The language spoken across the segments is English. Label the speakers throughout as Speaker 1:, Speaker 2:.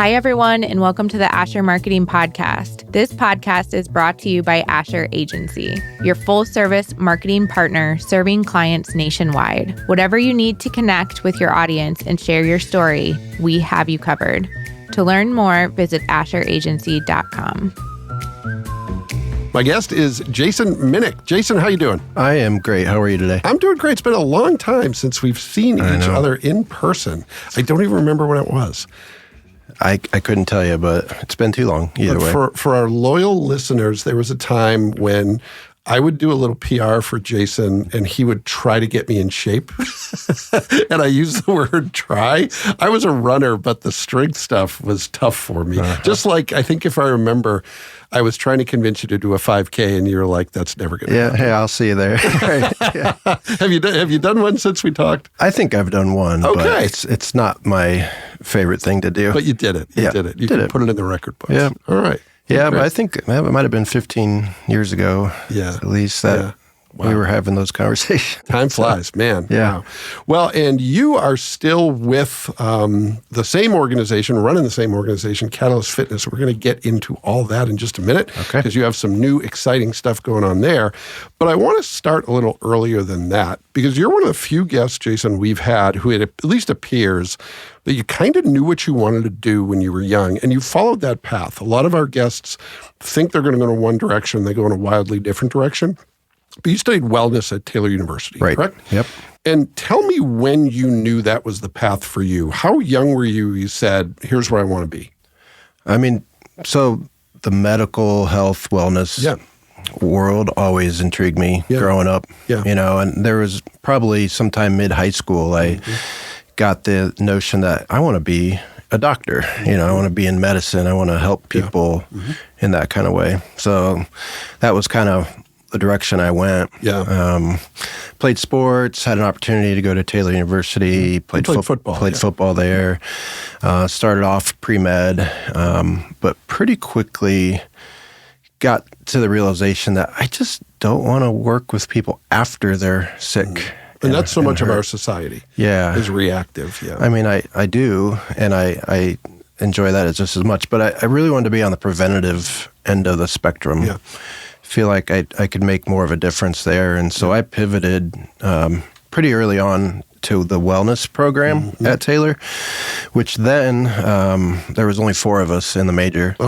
Speaker 1: Hi, everyone, and welcome to the Asher Marketing Podcast. This podcast is brought to you by Asher Agency, your full-service marketing partner serving clients nationwide. Whatever you need to connect with your audience and share your story, we have you covered. To learn more, visit asheragency.com.
Speaker 2: My guest is Jason Minich. Jason, how you doing?
Speaker 3: I am great. How are you today?
Speaker 2: I'm doing great. It's been a long time since we've seen each other in person. I don't even remember when it was.
Speaker 3: I couldn't tell you, but it's been too long either way.
Speaker 2: For our loyal listeners, there was a time when I would do a little PR for Jason, and he would try to get me in shape. And I use the word try. I was a runner, but the strength stuff was tough for me. Just like, I think if I remember, I was trying to convince you to do a 5K, and you were like, that's never going to happen.
Speaker 3: Hey, I'll see you there. Yeah.
Speaker 2: Have you done one since we talked?
Speaker 3: I think I've done one,
Speaker 2: okay.
Speaker 3: But it's not my favorite thing to do.
Speaker 2: But you did it. You did it. You can put it in the record books.
Speaker 3: Yeah.
Speaker 2: All right.
Speaker 3: Yeah, but I think it might have been 15 years ago, at least, that we were having those conversations.
Speaker 2: Time flies, man.
Speaker 3: Yeah.
Speaker 2: Wow. Well, and you are still with the same organization, running the same organization, Catalyst Fitness. We're going to get into all that in just a minute because you have some new exciting stuff going on there. But I want to start a little earlier than that because you're one of the few guests, Jason, we've had who it at least appears that you kind of knew what you wanted to do when you were young, and you followed that path. A lot of our guests think they're going to go in one direction, they go in a wildly different direction. But you studied wellness at Taylor University, correct?
Speaker 3: Yep.
Speaker 2: And tell me when you knew that was the path for you. How young were you said, here's where I want to be?
Speaker 3: I mean, so the medical health wellness world always intrigued me growing up. Yeah. You know, and there was probably sometime mid-high school, I got the notion that I want to be a doctor. You know, I want to be in medicine. I want to help people in that kind of way. So that was kind of the direction I went. Yeah. Played sports, had an opportunity to go to Taylor University, played football. Played football there. Started off pre-med, but pretty quickly got to the realization that I just don't want to work with people after they're sick.
Speaker 2: And that's so much of our society is reactive. Yeah.
Speaker 3: I mean, I do, and I enjoy that just as much, but I really wanted to be on the preventative end of the spectrum. Yeah. Feel like I could make more of a difference there. And so I pivoted pretty early on to the wellness program at Taylor, which then there was only 4 of us in the major. Oh,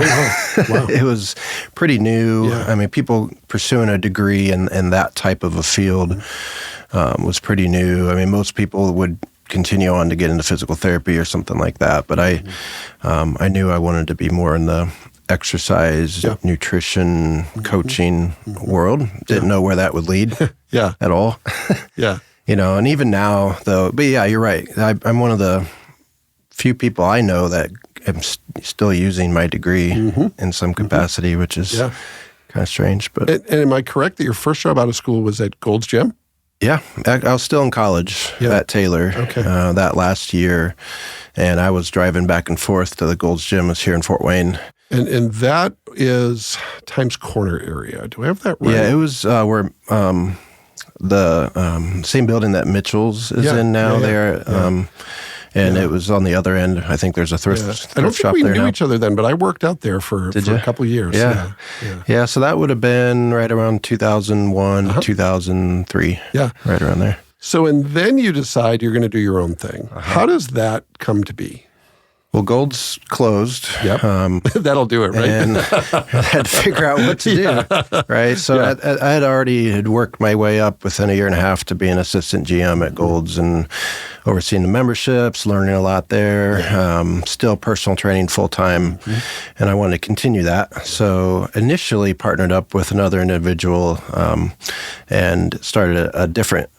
Speaker 3: wow. It was pretty new. Yeah. I mean, people pursuing a degree in that type of a field was pretty new. I mean, most people would continue on to get into physical therapy or something like that. But I knew I wanted to be more in the exercise, nutrition, coaching world. Didn't know where that would lead at all. You know, and even now, though, but yeah, you're right. I'm one of the few people I know that am still using my degree in some capacity, which is kind of strange. But
Speaker 2: and am I correct that your first job out of school was at Gold's Gym?
Speaker 3: Yeah, I was still in college at Taylor that last year, and I was driving back and forth to the Gold's Gym. It was here in Fort Wayne.
Speaker 2: And that is Times Corner area. Do I have that right?
Speaker 3: Yeah, it was where the same building that Mitchell's is in now there. And it was on the other end. I think there's a thrift shop there now.
Speaker 2: I don't think we knew each other then, but I worked out there for a couple of years.
Speaker 3: Yeah, so that would have been right around 2001, 2003. Yeah. Right around there.
Speaker 2: So, and then you decide you're going to do your own thing. How does that come to be?
Speaker 3: Well, Gold's closed.
Speaker 2: Yep. That'll do it, right?
Speaker 3: And I had to figure out what to do, right? So I had already worked my way up within a year and a half to be an assistant GM at Gold's and overseeing the memberships, learning a lot there, still personal training full-time, and I wanted to continue that. So initially partnered up with another individual and started a different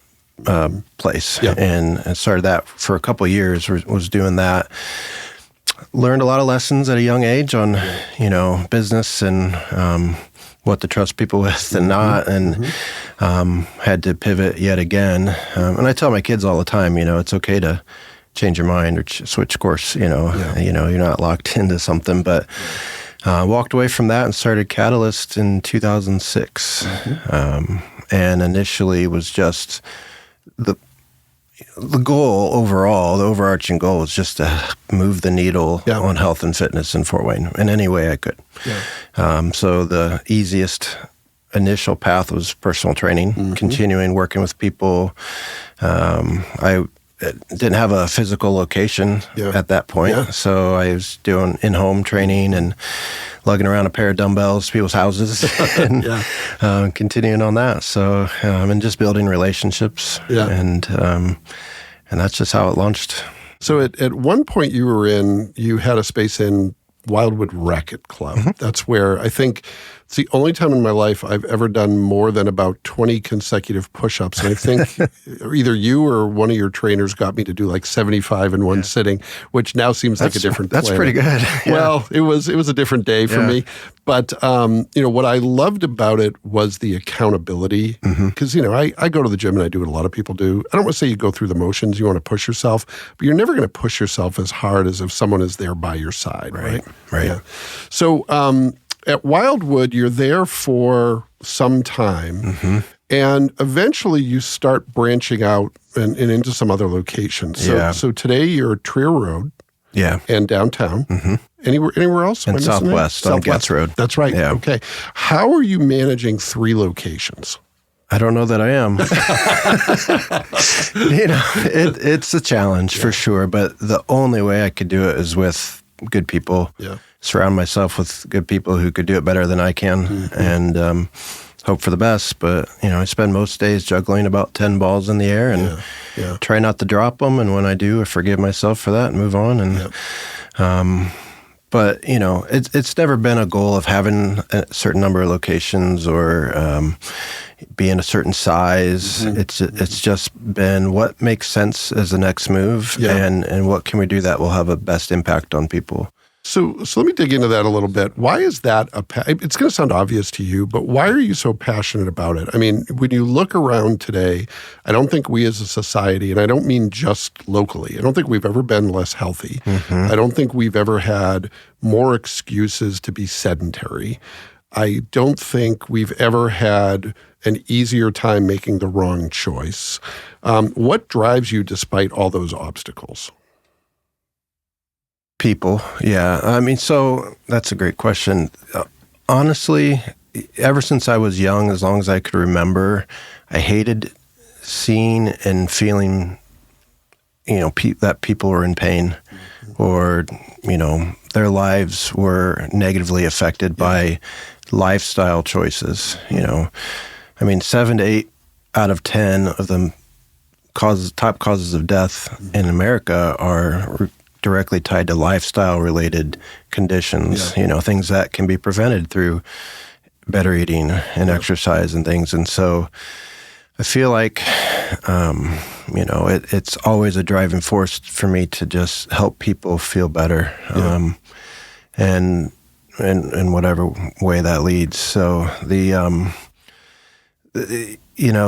Speaker 3: place and started that for a couple of years, was doing that. Learned a lot of lessons at a young age on, business and what to trust people with and not, and had to pivot yet again. And I tell my kids all the time, it's okay to change your mind or switch course. You're not locked into something. But walked away from that and started Catalyst in 2006, and initially was just the goal overall, the overarching goal is just to move the needle on health and fitness in Fort Wayne in any way I could. Yeah. So the easiest initial path was personal training, continuing working with people. I didn't have a physical location at that point, so I was doing in-home training and lugging around a pair of dumbbells to people's houses and continuing on that. So and just building relationships, and that's just how it launched.
Speaker 2: So at one point you had a space in Wildwood Racquet Club. That's where I think it's the only time in my life I've ever done more than about 20 consecutive push-ups. And I think either you or one of your trainers got me to do like 75 in one sitting, which now seems like a different
Speaker 3: That's
Speaker 2: planet.
Speaker 3: pretty good.
Speaker 2: Well, it was a different day for me. But, what I loved about it was the accountability. Because, I go to the gym and I do what a lot of people do. I don't want to say you go through the motions. You want to push yourself. But you're never going to push yourself as hard as if someone is there by your side, right? Yeah. So at Wildwood, you're there for some time. And eventually you start branching out and into some other locations. So today you're at Trier Road. And downtown. Anywhere else?
Speaker 3: And Southwest on Getz Road.
Speaker 2: That's right. Yeah. Okay. How are you managing 3 locations?
Speaker 3: I don't know that I am. It's a challenge for sure, but the only way I could do it is with good people. Surround myself with good people who could do it better than I can, and hope for the best. But, I spend most days juggling about 10 balls in the air and try not to drop them. And when I do, I forgive myself for that and move on. And, but, it's never been a goal of having a certain number of locations or being a certain size. It's just been what makes sense as the next move and what can we do that will have a best impact on people.
Speaker 2: So let me dig into that a little bit. Why is that it's going to sound obvious to you, but why are you so passionate about it? I mean, when you look around today, I don't think we as a society, and I don't mean just locally, I don't think we've ever been less healthy. I don't think we've ever had more excuses to be sedentary. I don't think we've ever had an easier time making the wrong choice. What drives you despite all those obstacles?
Speaker 3: People, I mean, so that's a great question. Honestly, ever since I was young, as long as I could remember, I hated seeing and feeling, that people were in pain or, their lives were negatively affected by lifestyle choices. I mean, 7 to 8 out of 10 of the top causes of death in America are directly tied to lifestyle-related conditions, things that can be prevented through better eating and exercise and things. And so I feel like, it's always a driving force for me to just help people feel better, and in whatever way that leads. So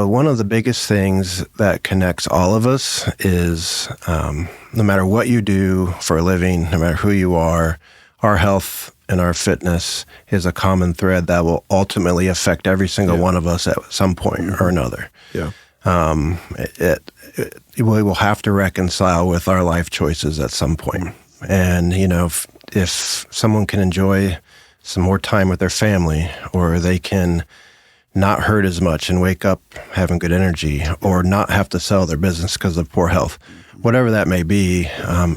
Speaker 3: one of the biggest things that connects all of us is no matter what you do for a living, no matter who you are, our health and our fitness is a common thread that will ultimately affect every single one of us at some point or another. We will have to reconcile with our life choices at some point. And, if someone can enjoy some more time with their family, or they can not hurt as much and wake up having good energy, or not have to sell their business because of poor health, whatever that may be,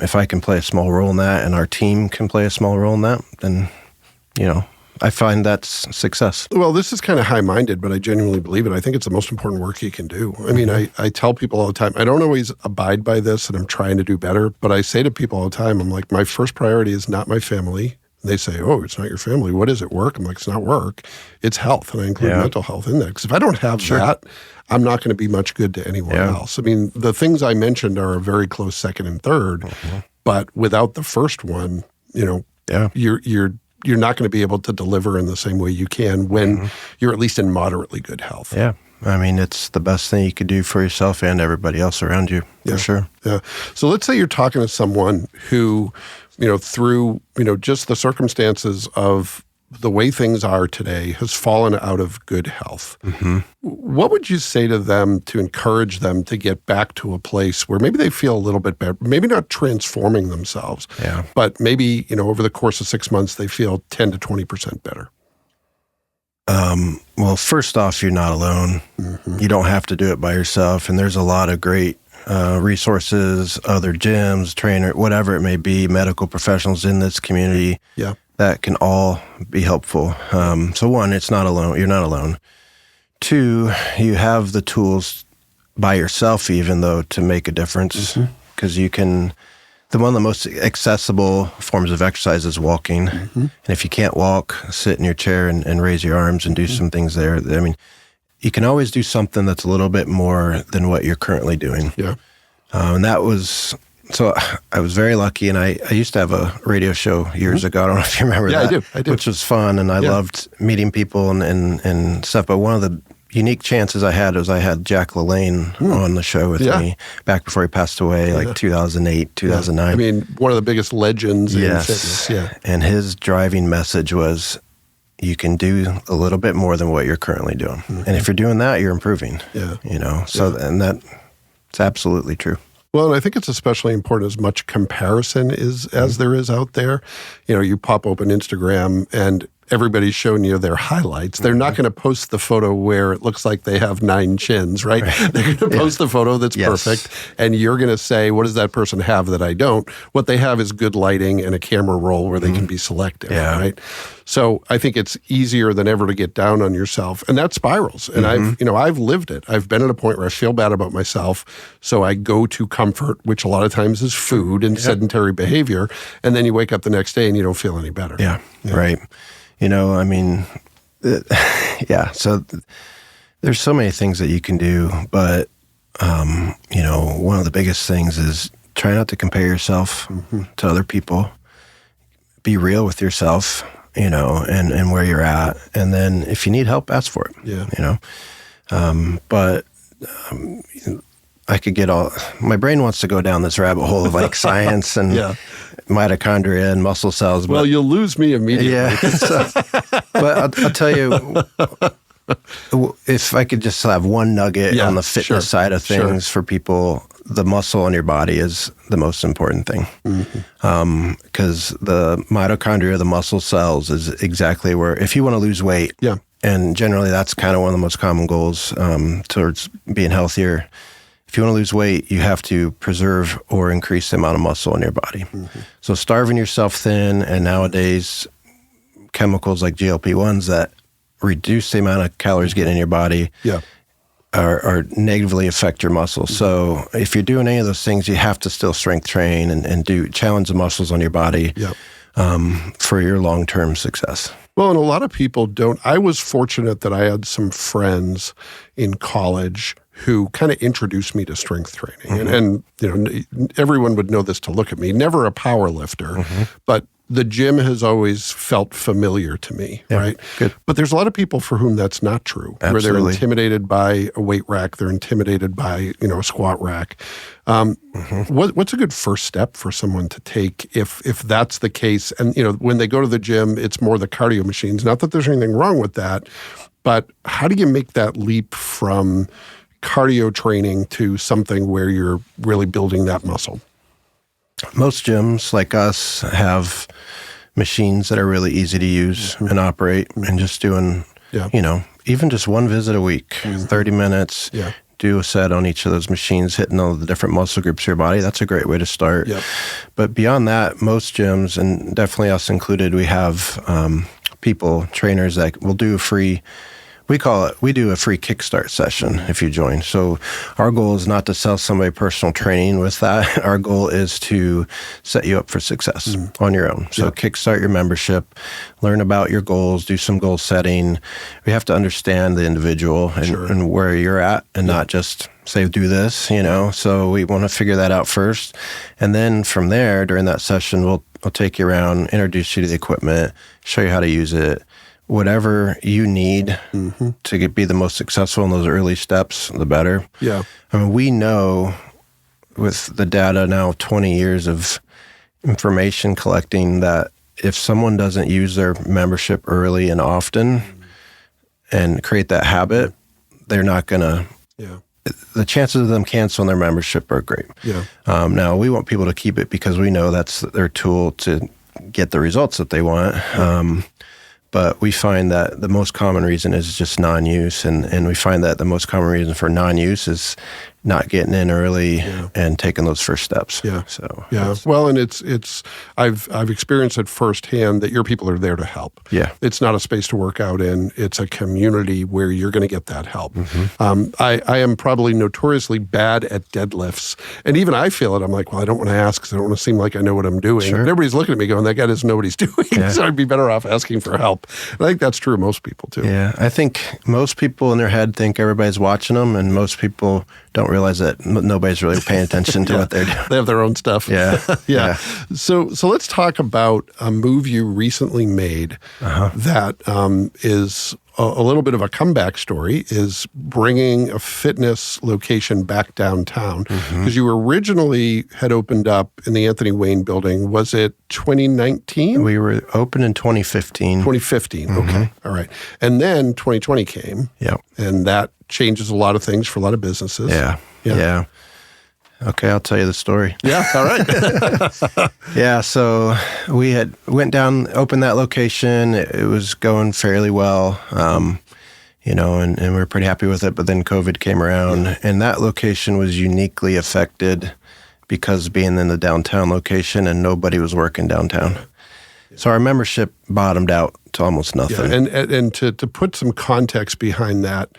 Speaker 3: if I can play a small role in that and our team can play a small role in that, then, I find that's success.
Speaker 2: Well, this is kind of high-minded, but I genuinely believe it. I think it's the most important work you can do. I mean, I tell people all the time, I don't always abide by this, and I'm trying to do better, but I say to people all the time, I'm like, my first priority is not my family. They say, oh, it's not your family. What is it, work? I'm like, it's not work. It's health, and I include mental health in that. Because if I don't have that, I'm not going to be much good to anyone else. I mean, the things I mentioned are a very close second and third, but without the first one, you're not going to be able to deliver in the same way you can when you're at least in moderately good health.
Speaker 3: Yeah. I mean, it's the best thing you could do for yourself and everybody else around you, for sure.
Speaker 2: Yeah. So let's say you're talking to someone who, through, just the circumstances of the way things are today has fallen out of good health. What would you say to them to encourage them to get back to a place where maybe they feel a little bit better, maybe not transforming themselves, but maybe, over the course of 6 months, they feel 10 to 20% better?
Speaker 3: Well, first off, you're not alone. You don't have to do it by yourself. And there's a lot of great resources, other gyms, trainer, whatever it may be, medical professionals in this community that can all be helpful. So one, it's not alone. You're not alone. Two, you have the tools by yourself, even though, to make a difference, because you can. One of the most accessible forms of exercise is walking. And if you can't walk, sit in your chair and raise your arms and do some things there. I mean, you can always do something that's a little bit more than what you're currently doing. And that was, so I was very lucky. And I used to have a radio show years ago. I don't know if you remember that. I do. Which was fun. And I loved meeting people and stuff. But one of the unique chances I had was I had Jack LaLanne on the show with me back before he passed away, like 2008, 2009.
Speaker 2: I mean, one of the biggest legends in fitness.
Speaker 3: And his driving message was, you can do a little bit more than what you're currently doing. And if you're doing that, you're improving. And that's absolutely true.
Speaker 2: Well, and I think it's especially important as much comparison as there is out there. You pop open Instagram and everybody's showing you their highlights. They're not going to post the photo where it looks like they have 9 chins, right? They're going to post the photo that's perfect, and you're going to say, what does that person have that I don't? What they have is good lighting and a camera roll where they can be selective, right? So I think it's easier than ever to get down on yourself, and that spirals. And I've lived it. I've been at a point where I feel bad about myself, so I go to comfort, which a lot of times is food and sedentary behavior, and then you wake up the next day and you don't feel any better.
Speaker 3: Right. I mean, so there's so many things that you can do, but, one of the biggest things is try not to compare yourself to other people. Be real with yourself, and where you're at. And then if you need help, ask for it, But I could get my brain wants to go down this rabbit hole of like science and mitochondria and muscle cells.
Speaker 2: Well, you'll lose me immediately.
Speaker 3: But I'll tell you, if I could just have one nugget on the fitness side of things for people, the muscle in your body is the most important thing. Because the mitochondria, the muscle cells, is exactly where, if you want to lose weight, and generally that's kind of one of the most common goals towards being healthier. If you want to lose weight, you have to preserve or increase the amount of muscle in your body. So starving yourself thin, and nowadays chemicals like GLP-1s that reduce the amount of calories getting in your body are negatively affect your muscles. So if you're doing any of those things, you have to still strength train and challenge the muscles on your body for your long-term success.
Speaker 2: Well, and a lot of people don't. I was fortunate that I had some friends in college who kind of introduced me to strength training. And everyone would know this to look at me. Never a power lifter, but the gym has always felt familiar to me, right?
Speaker 3: Good.
Speaker 2: But there's a lot of people for whom that's not true, where they're intimidated by a weight rack, they're intimidated by, a squat rack. What's a good first step for someone to take if that's the case? And, when they go to the gym, it's more the cardio machines. Not that there's anything wrong with that, but how do you make that leap from cardio training to something where you're really building that muscle?
Speaker 3: Most gyms like us have machines that are really easy to use and operate, and just doing, even just one visit a week, 30 minutes, do a set on each of those machines, hitting all the different muscle groups of your body. That's a great way to start. But beyond that, most gyms, and definitely us included, we have trainers that will do a free, we do a free kickstart session if you join. So our goal is not to sell somebody personal training with that. Our goal is to set you up for success on your own. So kickstart your membership, learn about your goals, do some goal setting. We have to understand the individual and where you're at, and not just say, do this, So we want to figure that out first. And then from there, during that session, we'll take you around, introduce you to the equipment, show you how to use it. Whatever you need to be the most successful in those early steps, the better. I mean, we know with the data now, 20 years of information collecting, that if someone doesn't use their membership early and often and create that habit, they're not going to, the chances of them canceling their membership are great.
Speaker 2: Yeah.
Speaker 3: Now, we want people to keep it because we know that's their tool to get the results that they want. But we find that the most common reason is just non-use. And we find that the most common reason for non-use is not getting in early and taking those first steps.
Speaker 2: Yeah.
Speaker 3: So
Speaker 2: well, and it's I've experienced it firsthand that your people are there to help.
Speaker 3: Yeah.
Speaker 2: It's not a space to work out in. It's a community where you're going to get that help. I am probably notoriously bad at deadlifts, and even I feel it. I'm like, well, I don't want to ask because I don't want to seem like I know what I'm doing.
Speaker 3: Sure.
Speaker 2: And everybody's looking at me going, that guy doesn't know what he's doing. So I'd be better off asking for help. And I think that's true of most people too.
Speaker 3: Yeah, I think most people in their head think everybody's watching them, and most people don't realize that nobody's really paying attention to what they're doing.
Speaker 2: They have their own stuff.
Speaker 3: Yeah.
Speaker 2: So let's talk about a move you recently made that is a little bit of a comeback story, is bringing a fitness location back downtown. Because you originally had opened up in the Anthony Wayne building. Was it 2019?
Speaker 3: We were open in 2015.
Speaker 2: 2015, okay. All right. And then 2020 came.
Speaker 3: Yeah.
Speaker 2: And that changes a lot of things for a lot of businesses.
Speaker 3: Yeah. Okay, I'll tell you the story.
Speaker 2: Yeah, all right.
Speaker 3: Yeah, so we had went down, opened that location. It was going fairly well, and we were pretty happy with it. But then COVID came around, and that location was uniquely affected because being in the downtown location and nobody was working downtown. So our membership bottomed out to almost nothing.
Speaker 2: Yeah, and to put some context behind that,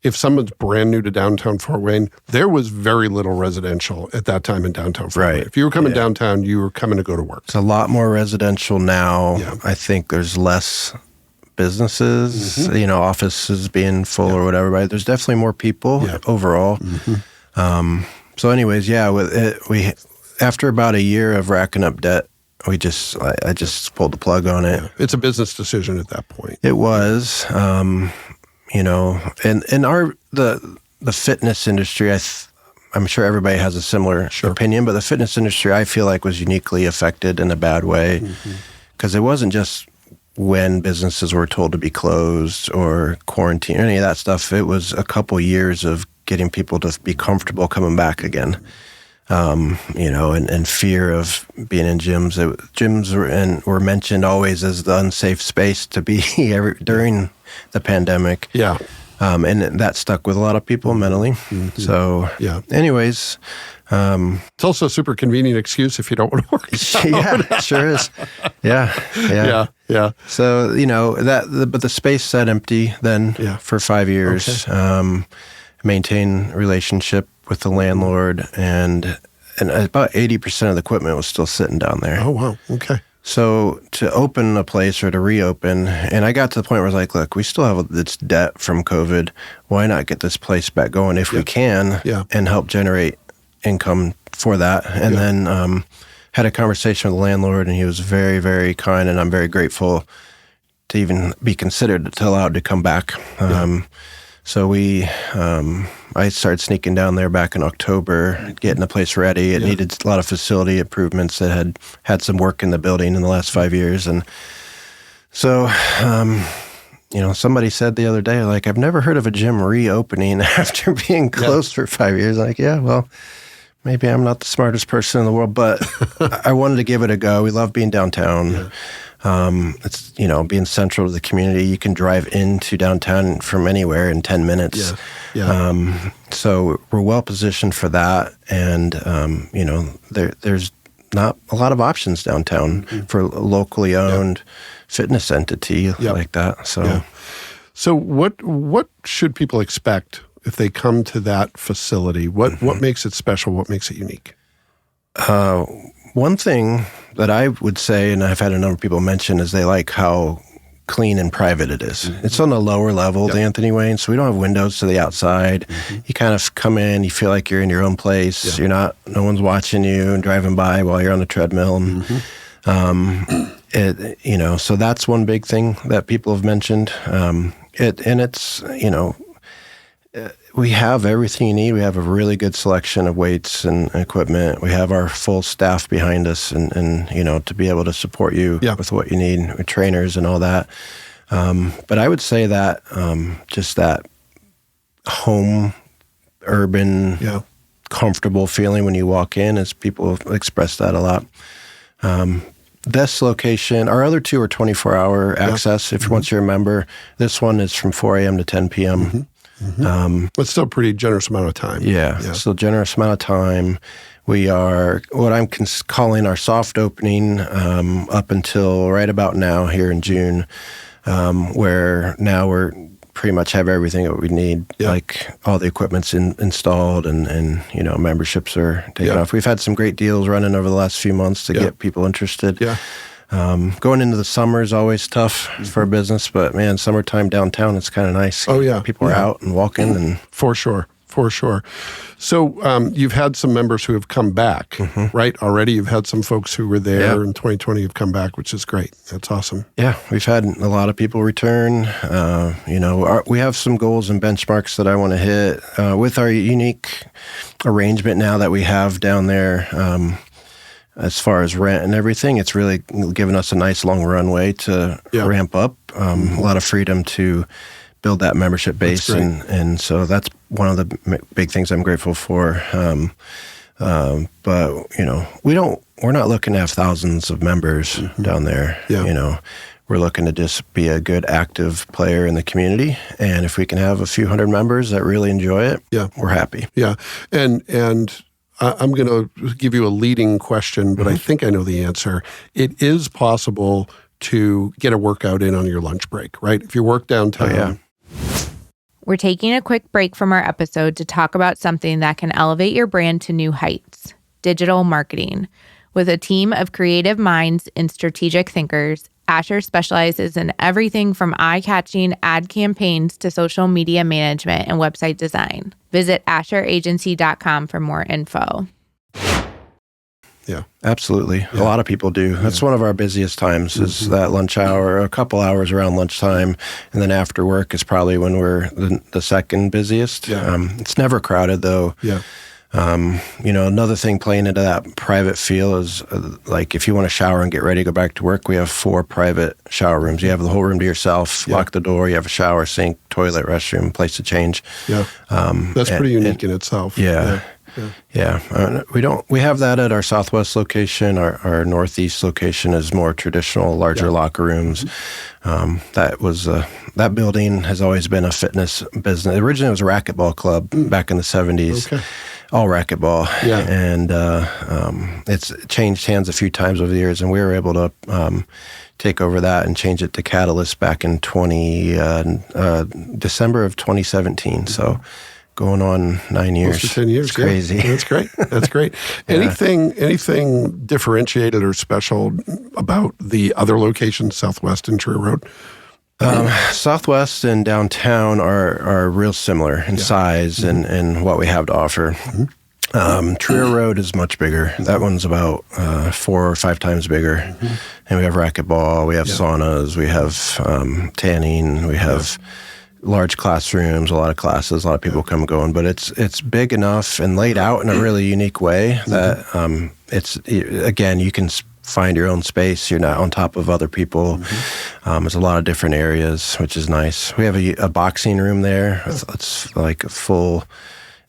Speaker 2: if someone's brand new to downtown Fort Wayne, there was very little residential at that time in downtown Fort Wayne. If you were coming downtown, you were coming to go to work.
Speaker 3: It's a lot more residential now. Yeah. I think there's less businesses, offices being full or whatever, but there's definitely more people overall. So anyways, we after about a year of racking up debt, I just pulled the plug on it.
Speaker 2: Yeah. It's a business decision at that point.
Speaker 3: It was, and the fitness industry, I'm sure everybody has a similar opinion, but the fitness industry, I feel like, was uniquely affected in a bad way because it wasn't just when businesses were told to be closed or quarantined, any of that stuff. It was a couple years of getting people to be comfortable coming back again. And fear of being in gyms. Gyms were mentioned always as the unsafe space to be during the pandemic.
Speaker 2: Yeah.
Speaker 3: And that stuck with a lot of people mentally. So, anyways.
Speaker 2: It's also a super convenient excuse if you don't want to work out.
Speaker 3: Yeah, it sure is. Yeah. So, but the space sat empty then for 5 years. Okay. Maintain relationship with the landlord, and about 80% of the equipment was still sitting down there.
Speaker 2: Oh, wow. Okay.
Speaker 3: So to open a place or to reopen, and I got to the point where I was like, look, we still have this debt from COVID. Why not get this place back going if we can and help generate income for that? And then had a conversation with the landlord, and he was very, very kind, and I'm very grateful to even be considered to allowed to come back. So I started sneaking down there back in October, getting the place ready. It needed a lot of facility improvements that had some work in the building in the last 5 years. And so, somebody said the other day, like, I've never heard of a gym reopening after being closed for 5 years. I'm like, well, maybe I'm not the smartest person in the world, but I wanted to give it a go. We love being downtown. It's, being central to the community. You can drive into downtown from anywhere in 10 minutes. So we're well positioned for that. And, there's not a lot of options downtown for a locally owned fitness entity like that.
Speaker 2: So what should people expect if they come to that facility? What makes it special? What makes it unique?
Speaker 3: One thing that I would say, and I've had a number of people mention, is they like how clean and private it is. It's on the lower level, the Anthony Wayne, so we don't have windows to the outside. You kind of come in, you feel like you're in your own place. You're not, no one's watching you and driving by while you're on the treadmill. So that's one big thing that people have mentioned. It's We have everything you need. We have a really good selection of weights and equipment. We have our full staff behind us and to be able to support you with what you need, with trainers and all that. But I would say that just that home, urban, comfortable feeling when you walk in, as people express that a lot. This location, our other two are 24-hour access if once you're a member. This one is from 4 a.m. to 10 p.m.
Speaker 2: But still a pretty generous amount of time.
Speaker 3: Still generous amount of time. We are what I'm calling our soft opening up until right about now here in June, where now we're pretty much have everything that we need. Like all the equipment's installed and memberships are taken off. We've had some great deals running over the last few months to get people interested. Going into the summer is always tough for a business, but man, summertime downtown, it's kind of nice. People are out and walking and
Speaker 2: for sure. So you've had some members who have come back, right? Already you've had some folks who were there in 2020 who've come back, which is great. That's awesome.
Speaker 3: Yeah, we've had a lot of people return. We have some goals and benchmarks that I want to hit with our unique arrangement now that we have down there. As far as rent and everything, it's really given us a nice long runway to ramp up, a lot of freedom to build that membership base. And so that's one of the big things I'm grateful for. But, we're not looking to have thousands of members down there. We're looking to just be a good active player in the community. And if we can have a few hundred members that really enjoy it, we're happy.
Speaker 2: And I'm going to give you a leading question, but I think I know the answer. It is possible to get a workout in on your lunch break, right? If you work downtown.
Speaker 1: We're taking a quick break from our episode to talk about something that can elevate your brand to new heights: digital marketing. With a team of creative minds and strategic thinkers, Asher specializes in everything from eye-catching ad campaigns to social media management and website design. Visit AsherAgency.com for more info.
Speaker 2: Yeah,
Speaker 3: absolutely. A lot of people do. That's one of our busiest times is that lunch hour, a couple hours around lunchtime, and then after work is probably when we're the second busiest. It's never crowded though. Another thing playing into that private feel is like if you want to shower and get ready to go back to work, we have 4 private shower rooms. You have the whole room to yourself, lock the door, you have a shower, sink, toilet, restroom, place to change.
Speaker 2: That's pretty unique in itself.
Speaker 3: We have that at our Southwest location. Our Northeast location is more traditional, larger locker rooms. That building has always been a fitness business. Originally, it was a racquetball club back in the 70s. All racquetball. And it's changed hands a few times over the years, and we were able to take over that and change it to Catalyst back in December of 2017. So going on 9 years.
Speaker 2: Close to 10 years.
Speaker 3: It's crazy.
Speaker 2: That's great. That's great. Anything differentiated or special about the other locations, Southwest and Truro Road?
Speaker 3: Southwest and downtown are real similar in size and what we have to offer. Truro Road is much bigger. That one's about 4 or 5 times bigger. And we have racquetball, we have saunas, we have tanning, we have large classrooms, a lot of classes, a lot of people come and going. But it's big enough and laid out in a really unique way that you can find your own space. You're not on top of other people. There's a lot of different areas, which is nice. We have a boxing room there. It's like a full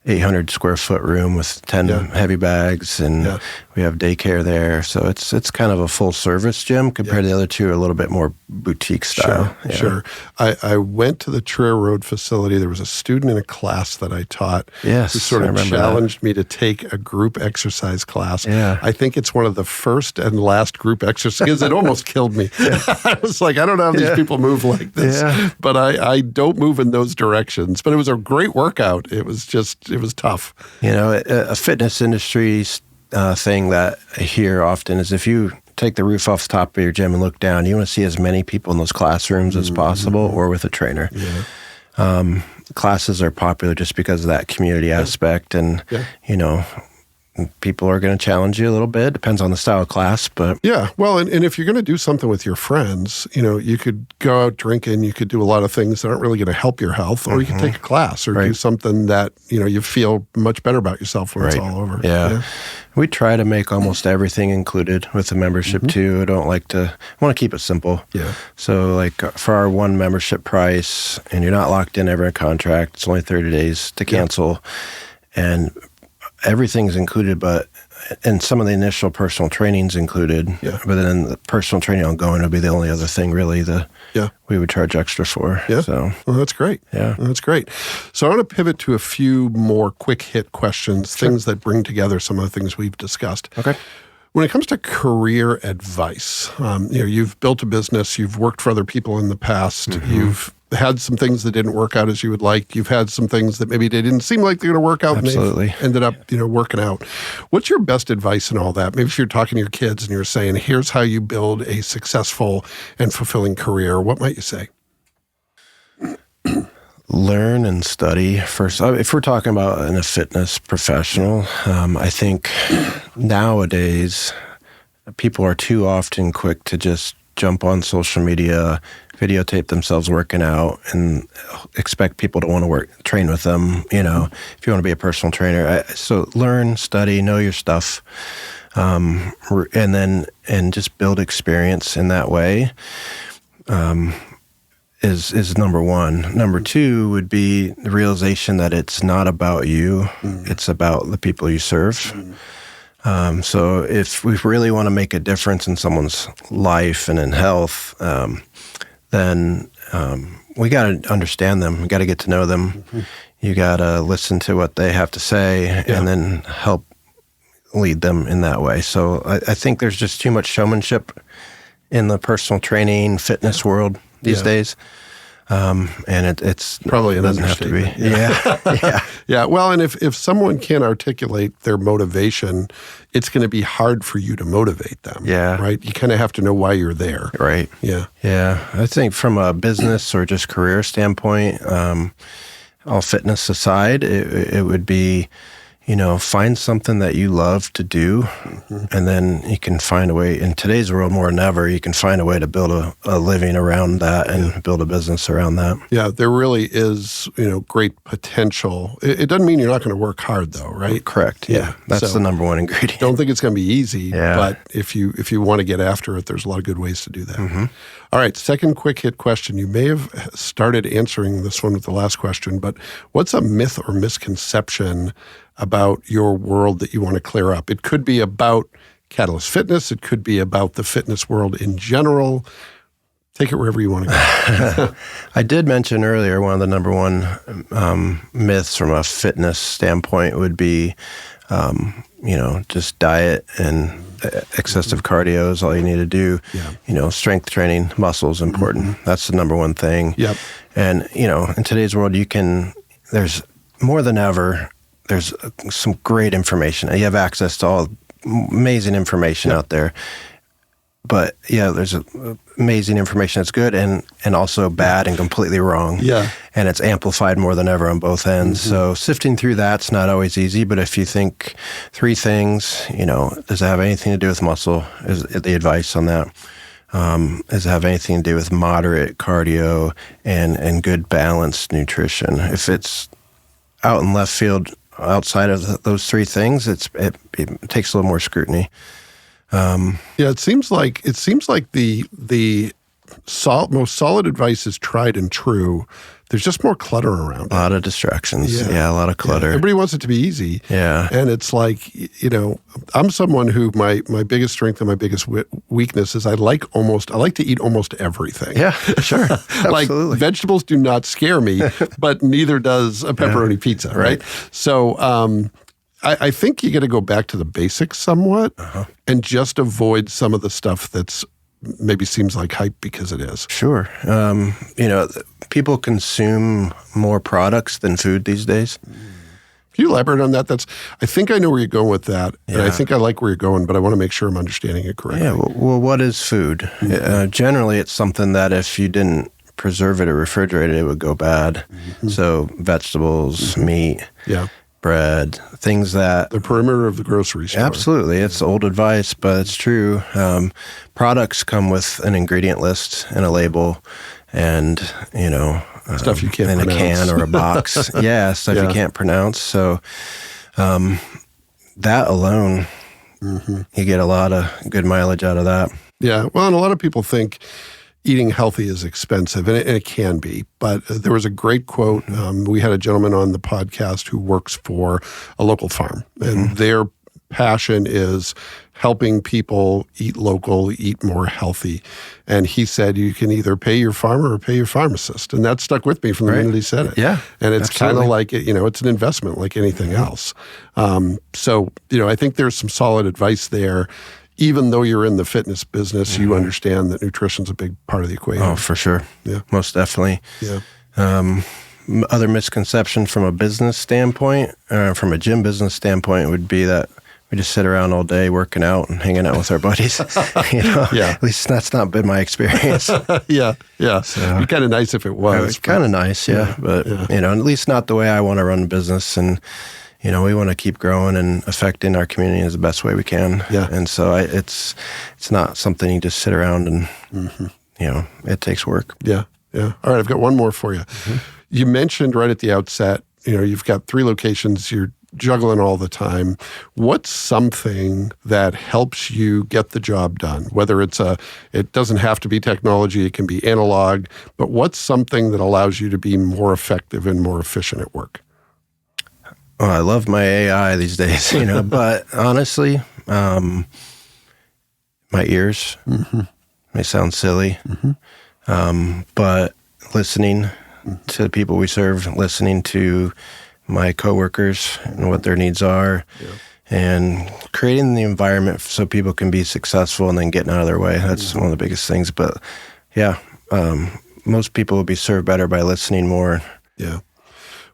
Speaker 3: 800 square foot room with 10 heavy bags, and we have daycare there. So it's kind of a full service gym compared to the other two, are a little bit more boutique style.
Speaker 2: Sure. I went to the Truro Road facility. There was a student in a class that I taught who sort of challenged me to take a group exercise class. I think it's one of the first and last group exercises. It almost killed me. I was like, I don't know how these people move like this, but I don't move in those directions. But it was a great workout. It was tough.
Speaker 3: A fitness industry thing that I hear often is if you take the roof off the top of your gym and look down, you want to see as many people in those classrooms as possible or with a trainer. Classes are popular just because of that community aspect. And, people are going to challenge you a little bit. Depends on the style of class, but
Speaker 2: yeah. Well, and if you're going to do something with your friends, you could go out drinking, you could do a lot of things that aren't really going to help your health, or you could take a class or do something that, you feel much better about yourself when it's all over.
Speaker 3: Yeah. We try to make almost everything included with the membership too. I want to keep it simple.
Speaker 2: Yeah.
Speaker 3: So like for our one membership price, and you're not locked in ever in a contract, it's only 30 days to cancel. And everything's included, and some of the initial personal training's included. Yeah. But then the personal training ongoing would be the only other thing really we would charge extra for.
Speaker 2: Yeah.
Speaker 3: So
Speaker 2: well, that's great.
Speaker 3: Yeah.
Speaker 2: Well, that's great. So I want to pivot to a few more quick hit questions, things that bring together some of the things we've discussed.
Speaker 3: Okay.
Speaker 2: When it comes to career advice, you've built a business, you've worked for other people in the past, you've had some things that didn't work out as you would like. You've had some things that maybe they didn't seem like they're going to work out.
Speaker 3: Absolutely.
Speaker 2: And they've ended up, working out. What's your best advice in all that? Maybe if you're talking to your kids and you're saying, here's how you build a successful and fulfilling career, what might you say?
Speaker 3: Learn and study first. If we're talking about a fitness professional, I think nowadays people are too often quick to just jump on social media, videotape themselves working out, and expect people to want to train with them. If you want to be a personal trainer, so learn, study, know your stuff, and just build experience in that way. Is number one. Number two would be the realization that it's not about you; it's about the people you serve. So if we really want to make a difference in someone's life and in health, then we got to understand them. We got to get to know them. You got to listen to what they have to say and then help lead them in that way. So I think there's just too much showmanship in the personal training, fitness world these days. And it's
Speaker 2: probably an
Speaker 3: doesn't have to be.
Speaker 2: Yeah. Yeah. Well, and if someone can't articulate their motivation, it's going to be hard for you to motivate them.
Speaker 3: Yeah.
Speaker 2: Right. You kind of have to know why you're there.
Speaker 3: Right.
Speaker 2: Yeah.
Speaker 3: Yeah. I think from a business or just career standpoint, all fitness aside, it would be, find something that you love to do, and then you can find a way. In today's world, more than ever, you can find a way to build a living around that and build a business around that.
Speaker 2: Yeah, there really is, great potential. It doesn't mean you're not going to work hard, though, right?
Speaker 3: Correct. Yeah, that's the number one ingredient.
Speaker 2: Don't think it's going to be easy, but if you want to get after it, there's a lot of good ways to do that. All right, second quick hit question. You may have started answering this one with the last question, but what's a myth or misconception about your world that you want to clear up? It could be about Catalyst Fitness. It could be about the fitness world in general. Take it wherever you want to go.
Speaker 3: I did mention earlier one of the number one myths from a fitness standpoint would be, just diet and excessive cardio is all you need to do. Yeah. Strength training, muscles important. That's the number one thing.
Speaker 2: Yep.
Speaker 3: And, in today's world, there's more than ever, there's some great information. You have access to all amazing information out there. But there's amazing information that's good and also bad and completely wrong.
Speaker 2: Yeah.
Speaker 3: And it's amplified more than ever on both ends. So sifting through that's not always easy. But if you think three things, does it have anything to do with muscle? Is the advice on that? Does it have anything to do with moderate cardio and good balanced nutrition? If it's out in left field outside of those three things, it takes a little more scrutiny.
Speaker 2: It seems like the most solid advice is tried and true. There's just more clutter around.
Speaker 3: A lot of distractions. Yeah, a lot of clutter.
Speaker 2: Yeah. Everybody wants it to be easy.
Speaker 3: Yeah.
Speaker 2: And it's like, I'm someone who my biggest strength and my biggest weakness is I like to eat almost everything.
Speaker 3: Yeah, sure.
Speaker 2: Like
Speaker 3: Absolutely.
Speaker 2: vegetables do not scare me, but neither does a pepperoni pizza, right? So I think you got to go back to the basics somewhat and just avoid some of the stuff that's maybe seems like hype because it is.
Speaker 3: Sure. People consume more products than food these days.
Speaker 2: Can you elaborate on that? I think I know where you're going with that, and I think I like where you're going, but I want to make sure I'm understanding it correctly.
Speaker 3: Yeah, well, what is food? Generally, it's something that if you didn't preserve it or refrigerate it, it would go bad. So vegetables, meat.
Speaker 2: Yeah.
Speaker 3: bread, things that...
Speaker 2: The perimeter of the grocery store.
Speaker 3: Absolutely. It's old advice, but it's true. Products come with an ingredient list and a label and,
Speaker 2: stuff you can't pronounce.
Speaker 3: In a can or a box. Stuff you can't pronounce. So that alone, you get a lot of good mileage out of that.
Speaker 2: Yeah. Well, and a lot of people think eating healthy is expensive, and it can be. But there was a great quote. We had a gentleman on the podcast who works for a local farm, and their passion is helping people eat local, eat more healthy. And he said, you can either pay your farmer or pay your pharmacist. And that stuck with me from the minute he said it.
Speaker 3: Yeah.
Speaker 2: And it's kind of like, it's an investment like anything else. So, I think there's some solid advice there. Even though you're in the fitness business, you understand that nutrition's a big part of the equation.
Speaker 3: Oh, for sure.
Speaker 2: Yeah.
Speaker 3: Most definitely.
Speaker 2: Yeah.
Speaker 3: Other misconception from a business standpoint, from a gym business standpoint, would be that we just sit around all day working out and hanging out with our buddies.
Speaker 2: Yeah.
Speaker 3: At least that's not been my experience.
Speaker 2: Yeah. So, it'd be kind of nice if it was.
Speaker 3: Kind of nice, yeah. But, at least not the way I want to run a business. And, we want to keep growing and affecting our community as the best way we can.
Speaker 2: Yeah.
Speaker 3: And so it's not something you just sit around and, it takes work.
Speaker 2: Yeah. All right, I've got one more for you. You mentioned right at the outset, you've got 3 locations, you're juggling all the time. What's something that helps you get the job done? Whether it doesn't have to be technology, it can be analog, but what's something that allows you to be more effective and more efficient at work?
Speaker 3: Well, I love my AI these days, but honestly, my ears may sound silly, but listening to the people we serve, listening to my coworkers and what their needs are, and creating the environment so people can be successful and then getting out of their way. That's one of the biggest things. But most people will be served better by listening more.
Speaker 2: Yeah.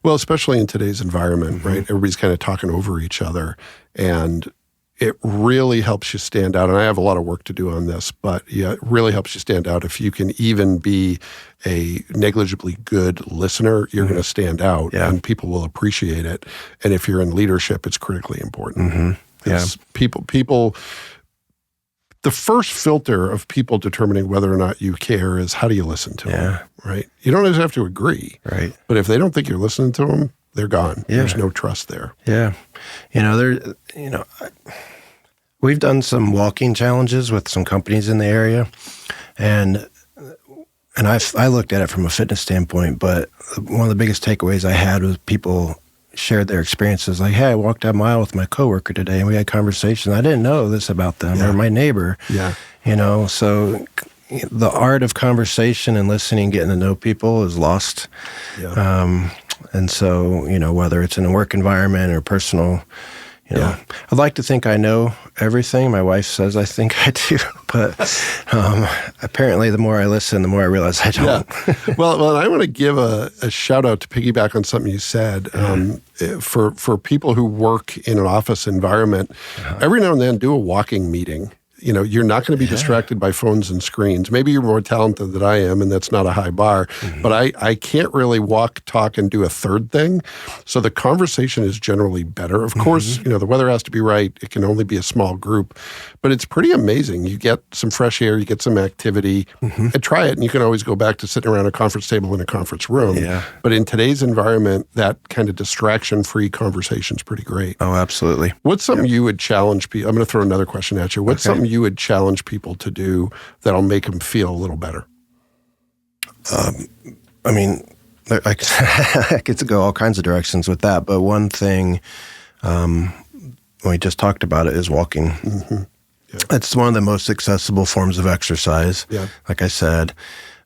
Speaker 2: Well, especially in today's environment, right? Everybody's kind of talking over each other, and it really helps you stand out. And I have a lot of work to do on this, but it really helps you stand out. If you can even be a negligibly good listener, you're going to stand out, and people will appreciate it. And if you're in leadership, it's critically important. People. The first filter of people determining whether or not you care is how do you listen to them, right? You don't always have to agree,
Speaker 3: right?
Speaker 2: But if they don't think you're listening to them, they're gone. Yeah. There's no trust there.
Speaker 3: Yeah. We've done some walking challenges with some companies in the area, and I looked at it from a fitness standpoint, but one of the biggest takeaways I had was people shared their experiences like, hey, I walked a mile with my coworker today and we had conversations. I didn't know this about them or my neighbor. Yeah. So the art of conversation and listening, getting to know people is lost. Yeah. And so, whether it's in a work environment or personal, I'd like to think I know everything. My wife says I think I do, but apparently the more I listen, the more I realize I don't.
Speaker 2: Yeah. Well, I want to give a shout out to piggyback on something you said. For people who work in an office environment, every now and then do a walking meeting. You're not going to be distracted by phones and screens. Maybe you're more talented than I am, and that's not a high bar. But I can't really walk, talk, and do a third thing. So the conversation is generally better. Of course, the weather has to be right. It can only be a small group. But it's pretty amazing. You get some fresh air, you get some activity. And try it, and you can always go back to sitting around a conference table in a conference room. Yeah. But in today's environment, that kind of distraction-free conversation is pretty great.
Speaker 3: Oh, absolutely.
Speaker 2: What's something you would challenge people? I'm going to throw another question at you. What's something you would challenge people to do that'll make them feel a little better?
Speaker 3: I could go all kinds of directions with that, but one thing, we just talked about it, is walking. Yeah. It's one of the most accessible forms of exercise. Yeah. Like I said,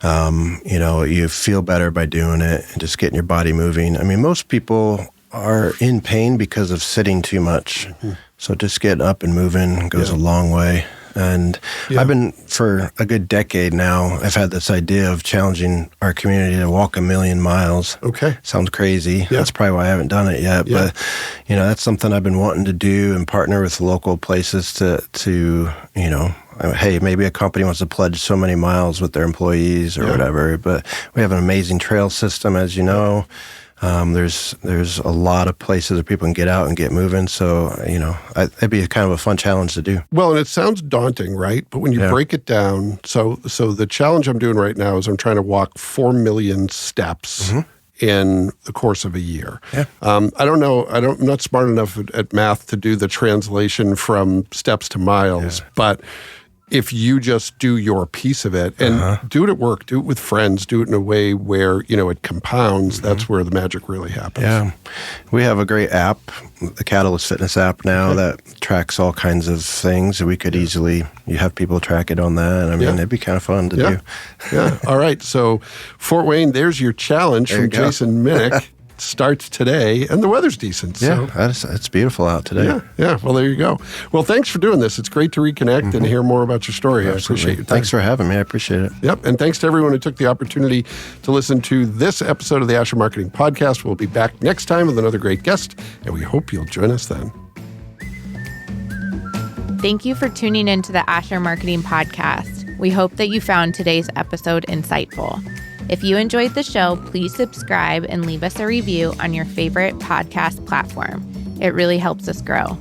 Speaker 3: you feel better by doing it and just getting your body moving. Most people are in pain because of sitting too much. So just getting up and moving goes a long way. And I've been, for a good decade now, I've had this idea of challenging our community to walk 1 million miles. Okay. Sounds crazy. Yeah. That's probably why I haven't done it yet. Yeah. But, that's something I've been wanting to do and partner with local places to hey, maybe a company wants to pledge so many miles with their employees or whatever. But we have an amazing trail system, as you know. There's a lot of places that people can get out and get moving. So, it'd be kind of a fun challenge to do.
Speaker 2: Well, and it sounds daunting, right? But when you break it down, so the challenge I'm doing right now is I'm trying to walk 4 million steps in the course of a year.
Speaker 3: Yeah.
Speaker 2: I don't know. I'm not smart enough at math to do the translation from steps to miles, but if you just do your piece of it and do it at work, do it with friends, do it in a way where, it compounds, that's where the magic really happens.
Speaker 3: Yeah. We have a great app, the Catalyst Fitness app now that tracks all kinds of things. We could easily, you have people track it on that. I mean, it'd be kind of fun to do.
Speaker 2: Yeah. All right. So Fort Wayne, there's your challenge from Jason Minich. Starts today, and the weather's decent.
Speaker 3: Yeah, it's beautiful out today.
Speaker 2: Yeah. Well, there you go. Well, thanks for doing this. It's great to reconnect and hear more about your story.
Speaker 3: Absolutely.
Speaker 2: I appreciate it.
Speaker 3: Thanks for having me. I appreciate it.
Speaker 2: Yep, and thanks to everyone who took the opportunity to listen to this episode of the Asher Marketing Podcast. We'll be back next time with another great guest, and we hope you'll join us then.
Speaker 1: Thank you for tuning into the Asher Marketing Podcast. We hope that you found today's episode insightful. If you enjoyed the show, please subscribe and leave us a review on your favorite podcast platform. It really helps us grow.